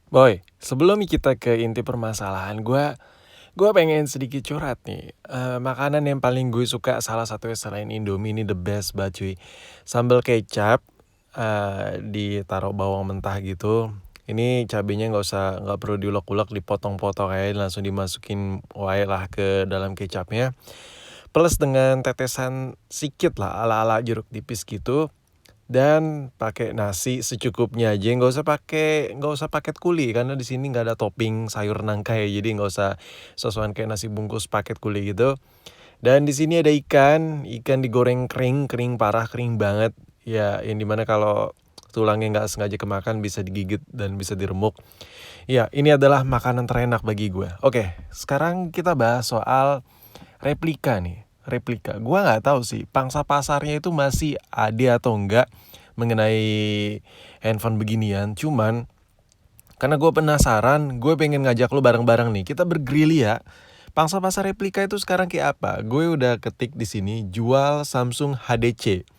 Boy, sebelum kita ke inti permasalahan, gue pengen sedikit curhat nih. Makanan yang paling gue suka salah satunya selain Indomie ini the best banget cuy. Sambal kecap, ditaruh bawang mentah gitu. Ini cabenya nggak perlu diulek-ulek, dipotong-potong kayak langsung dimasukin wae lah ke dalam kecapnya. Plus dengan tetesan sikit lah ala-ala jeruk nipis gitu. Dan pakai nasi secukupnya aja, nggak usah paket kuli karena di sini nggak ada topping sayur nangka ya, jadi nggak usah sosokan kayak nasi bungkus paket kuli gitu. Dan di sini ada ikan digoreng kering, kering parah, kering banget. Ya, yang dimana kalau tulangnya nggak sengaja kemakan bisa digigit dan bisa diremuk. Ya, ini adalah makanan terenak bagi gue. Oke, sekarang kita bahas soal replika nih. Replika, gue nggak tahu sih pangsa pasarnya itu masih ada atau enggak mengenai handphone beginian. Cuman karena gue penasaran, gue pengen ngajak lo bareng-bareng nih. Kita bergerilya. Pangsa pasar replika itu sekarang kayak apa? Gue udah ketik di sini jual Samsung HDC.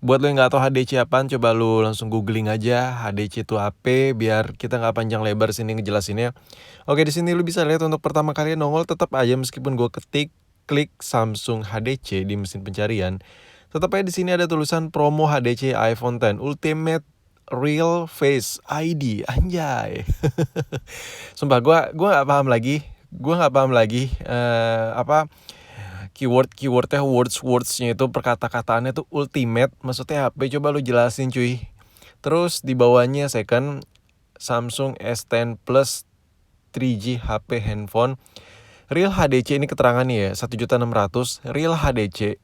Buat lo yang nggak tahu HDC apaan, coba lo langsung googling aja HDC itu apa, biar kita nggak panjang lebar sini ngejelasinnya. Oke, di sini lo bisa lihat untuk pertama kali nongol tetap aja meskipun gue ketik klik Samsung HDC di mesin pencarian, tetap aja di sini ada tulisan promo HDC iPhone X Ultimate Real Face ID, anjay. Sumpah gue nggak paham lagi apa keywordnya, wordsnya itu, perkata-kataannya tuh ultimate maksudnya apa, coba lu jelasin cuy. Terus di bawahnya second Samsung S10 Plus 3G HP handphone Real HDC, ini keterangannya ya 1.600.000 Real HDC,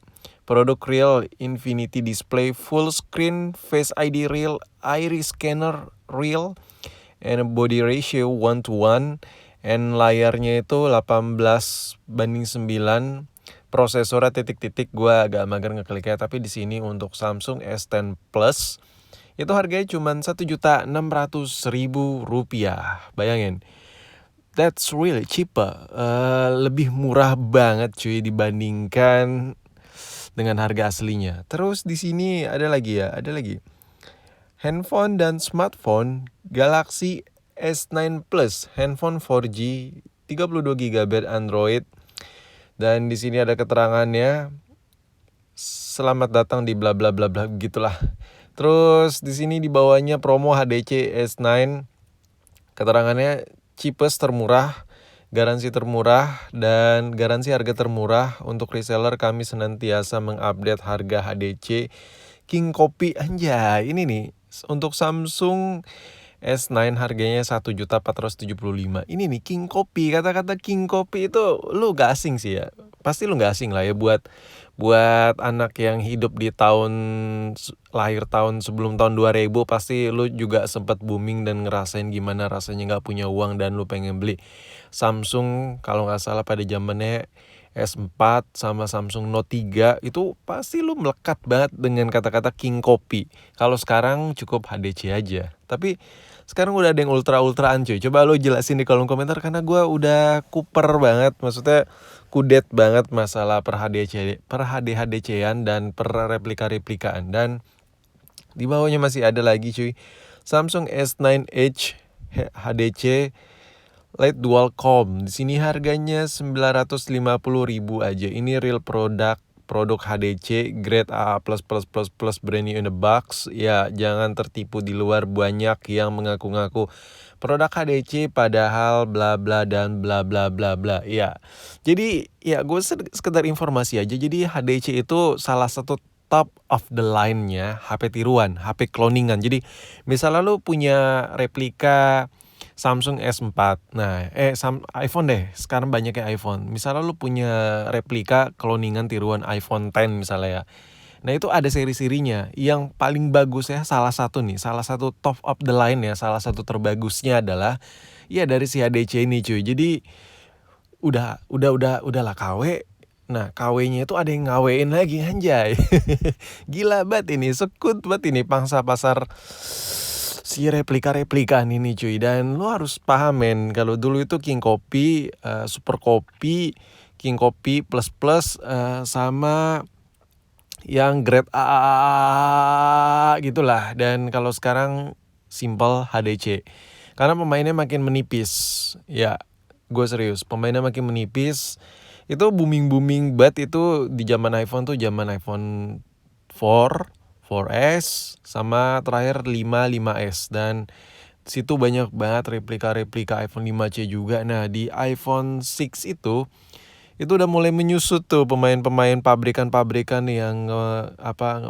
produk Real Infinity Display, full screen Face ID Real, iris scanner Real, and body ratio 1:1, and layarnya itu 18:9, prosesornya titik-titik, gue agak mager ngekliknya, tapi di sini untuk Samsung S10 Plus itu harganya cuma 1.600.000 rupiah. Bayangin, that's really cheaper, lebih murah banget cuy dibandingkan dengan harga aslinya. Terus di sini ada lagi handphone dan smartphone Galaxy S9 Plus, handphone 4G, 32 GB Android. Dan di sini ada keterangannya, selamat datang di bla bla bla bla gitulah. Terus di sini di bawahnya promo HDC S9. Keterangannya cheapest, termurah, garansi termurah, dan garansi harga termurah. Untuk reseller kami senantiasa mengupdate harga HDC King Kopi. Anjay, ini nih untuk Samsung S9 harganya 1.475.000. Ini nih King Kopi. Kata-kata King Kopi itu lu gak asing sih ya. Pasti lu gak asing lah ya buat anak yang hidup di lahir tahun sebelum tahun 2000. Pasti lu juga sempat booming dan ngerasain gimana rasanya gak punya uang dan lu pengen beli Samsung. Kalau gak salah pada zamannya S4 sama Samsung Note 3, itu pasti lu melekat banget dengan kata-kata King Kopi. Kalau sekarang cukup HDC aja. Tapi sekarang udah ada yang ultra-ultraan cuy. Coba lo jelasin di kolom komentar, karena gue udah kuper banget. Maksudnya kudet banget masalah per HDC-an dan per replika-replikaan. Dan di bawahnya masih ada lagi cuy, Samsung S9 Edge HDC Lite Dual Com. Di sini harganya 950.000 aja. Ini real produk HDC grade AA++++ brand new in the box. Ya, jangan tertipu, di luar banyak yang mengaku-ngaku produk HDC padahal bla bla dan bla bla bla bla. Ya. Jadi, ya gue sekedar informasi aja. Jadi HDC itu salah satu top of the line-nya HP tiruan, HP cloningan. Jadi, misalnya lu punya replika Samsung S4. Nah, iPhone deh. Sekarang banyaknya iPhone. Misalnya lu punya replika cloningan tiruan iPhone X misalnya ya. Nah, itu ada seri-serinya. Yang paling bagus ya, salah satu top of the line ya, salah satu terbagusnya adalah ya dari si HDC ini cuy. Jadi udahlah KW. Nah, KW-nya itu ada yang ngawein lagi, anjay. Gila banget ini, sekut banget ini pangsa pasar si replika-replikaan ini cuy. Dan lo harus paham men, kalau dulu itu King Kopi, Super Kopi, King Kopi plus plus, sama yang grade A gitulah. Dan kalau sekarang simple HDC. Karena pemainnya makin menipis. Ya, gue serius, pemainnya makin menipis. Itu booming banget itu di zaman iPhone tuh, zaman iPhone 4, 4S sama terakhir 5S, dan situ banyak banget replika iPhone 5C juga. Nah, di iPhone 6 itu udah mulai menyusut tuh pemain-pemain pabrikan-pabrikan yang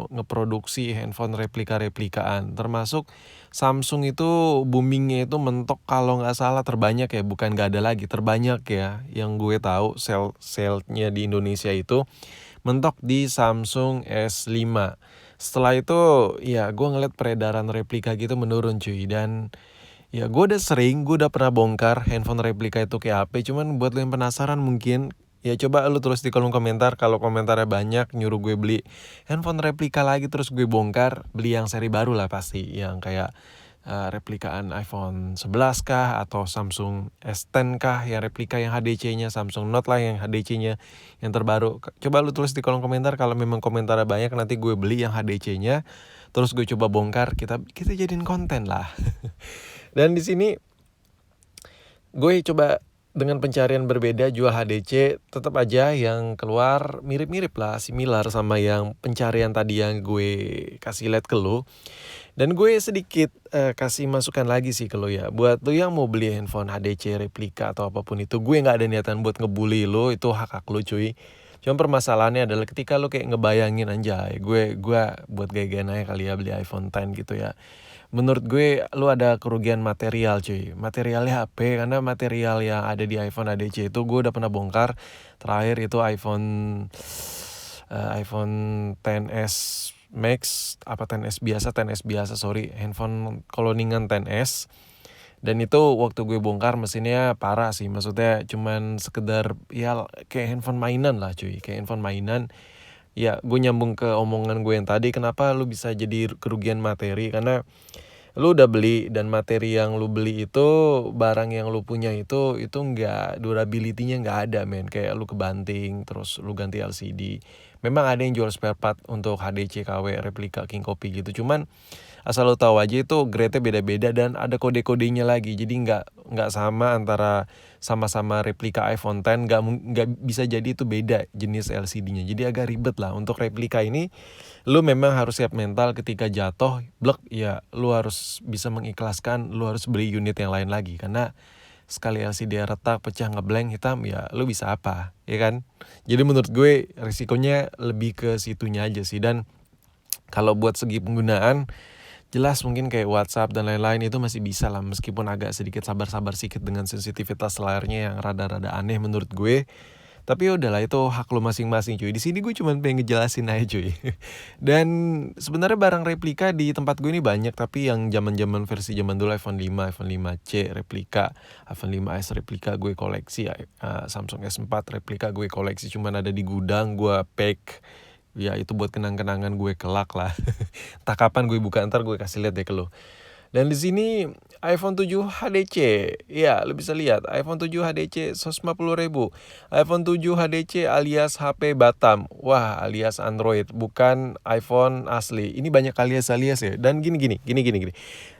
ngeproduksi handphone replikaan. Termasuk Samsung itu boomingnya itu mentok, kalau nggak salah terbanyak ya, bukan nggak ada lagi, terbanyak ya yang gue tahu sale-nya di Indonesia itu mentok di Samsung S5. Setelah itu ya gue ngeliat peredaran replika gitu menurun cuy, dan ya gue udah pernah bongkar handphone replika itu kayak apa. Cuman buat lo yang penasaran mungkin, ya coba lu tulis di kolom komentar. Kalau komentarnya banyak nyuruh gue beli handphone replika lagi terus gue bongkar, beli yang seri baru lah pasti, yang kayak replikaan iPhone 11 kah, atau Samsung S10 kah, yang replika yang HDC-nya, Samsung Note lah yang HDC-nya yang terbaru. Coba lu tulis di kolom komentar, kalau memang komentarnya banyak nanti gue beli yang HDC-nya, terus gue coba bongkar, kita jadiin konten lah. Dan di sini gue coba dengan pencarian berbeda jual HDC, tetap aja yang keluar mirip-mirip lah, similar sama yang pencarian tadi yang gue kasih lihat ke lo. Dan gue sedikit kasih masukan lagi sih ke lo ya, buat lo yang mau beli handphone HDC replika atau apapun itu, gue nggak ada niatan buat ngebully lo, itu hak lo cuy. Cuma permasalahannya adalah ketika lo kayak ngebayangin anjay, gue buat gaya-gayaan aja kali ya beli iPhone X gitu ya. Menurut gue lu ada kerugian material cuy. Materialnya HP, karena material yang ada di iPhone ADC itu gue udah pernah bongkar. Terakhir itu iPhone XS Max, apa 10S biasa, sorry, handphone cloningan 10S. Dan itu waktu gue bongkar mesinnya parah sih, maksudnya cuman sekedar ya kayak handphone mainan lah cuy, kayak handphone mainan. Ya gue nyambung ke omongan gue yang tadi, kenapa lu bisa jadi kerugian materi, karena lu udah beli dan materi yang lu beli itu, barang yang lu punya itu nggak, durability-nya nggak ada men, kayak lu kebanting terus lu ganti LCD. Memang ada yang jual spare part untuk HDC KW replika King Kopi gitu, cuman asal lo tahu aja itu grade-nya beda-beda dan ada kode-kodenya lagi. Jadi nggak sama antara sama-sama replika iPhone X, nggak bisa jadi itu beda jenis LCD-nya. Jadi agak ribet lah untuk replika ini. Lu memang harus siap mental ketika jatuh blek, ya lu harus bisa mengikhlaskan, lu harus beli unit yang lain lagi, karena sekali LCD retak, pecah, ngeblank, hitam, ya lu bisa apa, ya kan? Jadi menurut gue risikonya lebih ke situnya aja sih. Dan kalau buat segi penggunaan, jelas mungkin kayak WhatsApp dan lain-lain itu masih bisa lah, meskipun agak sedikit sabar-sabar sedikit dengan sensitivitas layarnya yang rada-rada aneh menurut gue. Tapi udahlah, itu hak lo masing-masing cuy. Di sini gue cuma pengen ngejelasin aja cuy. Dan sebenarnya barang replika di tempat gue ini banyak, tapi yang zaman-zaman versi zaman dulu iPhone 5, iPhone 5C replika, iPhone 5S replika gue koleksi, Samsung S4 replika gue koleksi, cuman ada di gudang gue pack. Ya itu buat kenang-kenangan gue kelak lah. Entah kapan gue buka, ntar gue kasih lihat deh ke lo. Dan di sini iPhone 7 HDC, ya lo bisa lihat iPhone 7 HDC 150.000, iPhone 7 HDC alias HP Batam, wah alias Android, bukan iPhone asli. Ini banyak alias ya. Dan gini.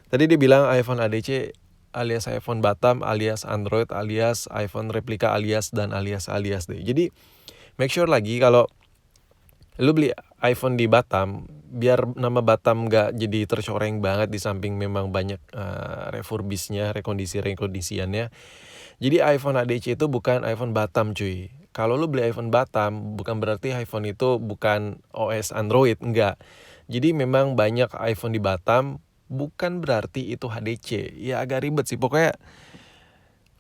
Tadi dia bilang iPhone HDC alias iPhone Batam alias Android alias iPhone replika alias deh. Jadi make sure lagi kalau lu beli iPhone di Batam, biar nama Batam gak jadi tercoreng banget di samping memang banyak refurbishnya, rekondisiannya. Jadi iPhone ADC itu bukan iPhone Batam cuy. Kalau lu beli iPhone Batam, bukan berarti iPhone itu bukan OS Android, enggak. Jadi memang banyak iPhone di Batam, bukan berarti itu HDC. Ya agak ribet sih, pokoknya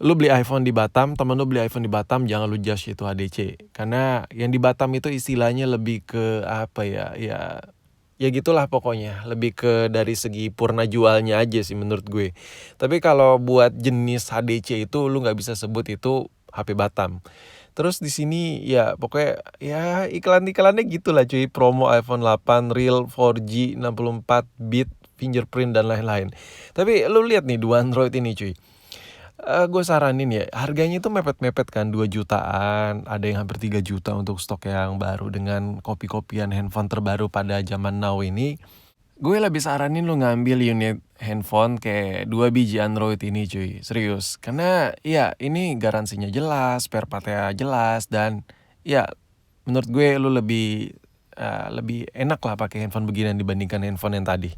lu beli iPhone di Batam, temen lu beli iPhone di Batam, jangan lu judge itu HDC. Karena yang di Batam itu istilahnya lebih ke apa ya, ya gitulah pokoknya. Lebih ke dari segi purna jualnya aja sih menurut gue. Tapi kalau buat jenis HDC itu lu nggak bisa sebut itu HP Batam. Terus di sini ya pokoknya ya iklan-iklannya gitulah cuy, promo iPhone 8 Real 4G 64 bit fingerprint dan lain-lain. Tapi lu lihat nih dua Android ini cuy. Gue saranin ya, harganya itu mepet-mepet kan, 2 jutaan, ada yang hampir 3 juta untuk stok yang baru dengan kopi-kopian handphone terbaru pada zaman now ini. gue lebih saranin lu ngambil unit handphone kayak 2 biji Android ini cuy, serius. Karena ya ini garansinya jelas, spare partnya jelas, dan ya menurut gue lu lebih enak lah pakai handphone beginian dibandingkan handphone yang tadi.